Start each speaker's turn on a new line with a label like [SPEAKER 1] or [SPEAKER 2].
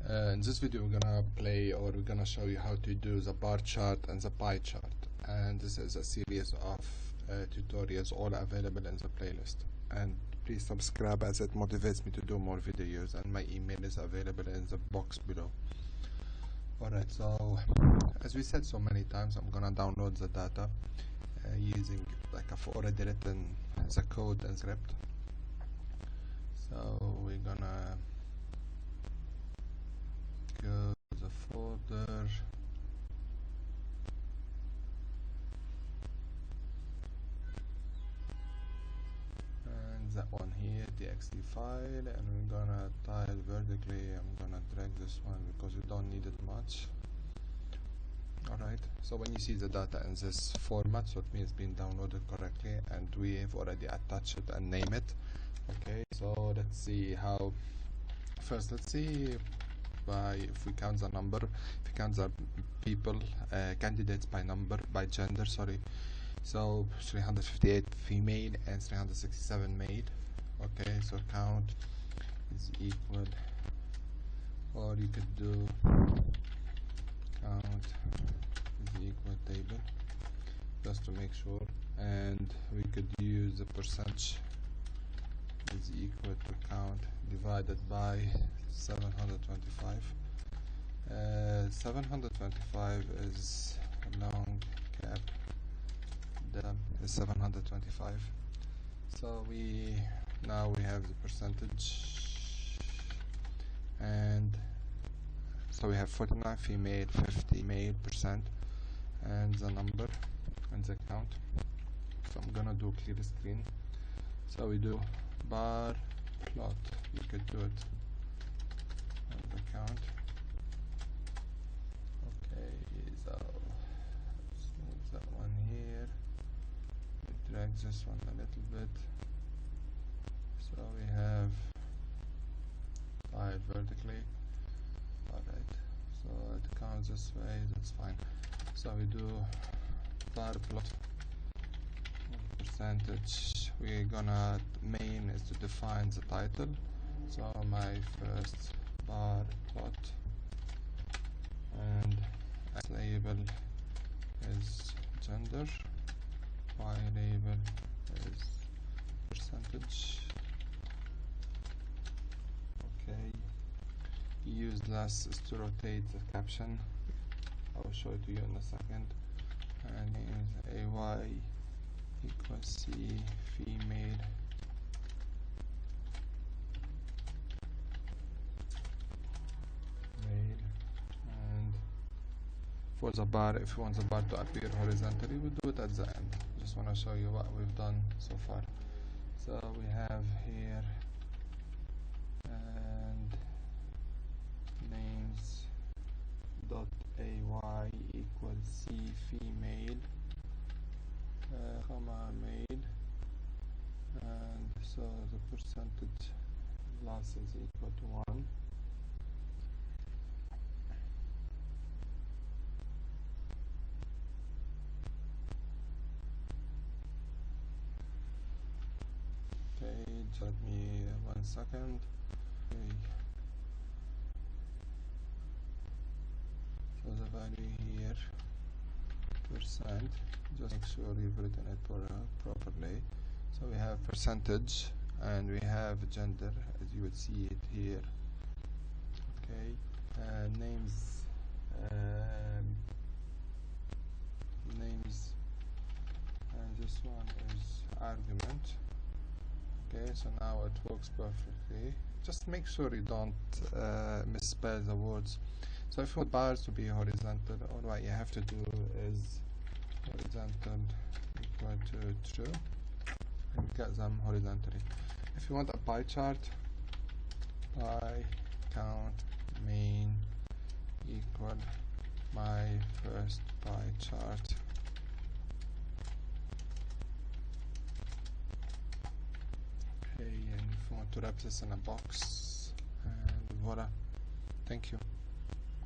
[SPEAKER 1] In this video we're gonna play, or we're gonna show you how to do the bar chart and the pie chart, and this is a series of tutorials all available in the playlist. And please subscribe, as it motivates me to do more videos, and my email is available in the box below. Alright, so as we said so many times, I'm gonna download the data using, like, I've already written the code and script. So we're gonna go to the folder, and that one here, txt file, and we're gonna tile vertically. I'm gonna drag this one because we don't need it much. Alright, so when you see the data in this format, so it means it's been downloaded correctly, and we have already attached it and name it. Okay, so let's see how. First, let's see if we count the number, if we count the people, candidates by number, by gender, sorry. So 358 female and 367 male. Okay, so count is equal, or you could do count is equal table, just to make sure, and we could use the percentage is equal to count divided by 725. 725 is long cap delta is 725. So now we have the percentage, and so we have 49 female, 50 male percent, and the number and the count. So I'm gonna do clear screen. So we do bar plot, you could do it on the count. Okay, so let's move that one here, we drag this one a little bit, so we have 5 vertically. Alright, so it counts this way, that's fine. So we do bar plot percentage. We're gonna, main is to define the title, so my first bar plot, and X label is gender, Y label is percentage. Okay, use less is to rotate the caption. I will show it to you in a second. And is AY equals C female male. And for the bar, if you want the bar to appear horizontally, we do it at the end. Just want to show you what we've done so far. So we have here and names dot AY equals C female comma male, and so the percentage loss is equal to 1. Okay, just let me 1 second. Okay. So the value here, percent, just make sure you've written it properly. So we have percentage, and we have gender, as you would see it here. Okay, names, and this one is argument. Okay, so now it works perfectly. Just make sure you don't misspell the words. So if you want bars to be horizontal, all what you have to do is horizontal equal to true, and get them horizontally. If you want a pie chart, pie count main equal my first pie chart. Okay, and if you want to wrap this in a box, and voila. Thank you.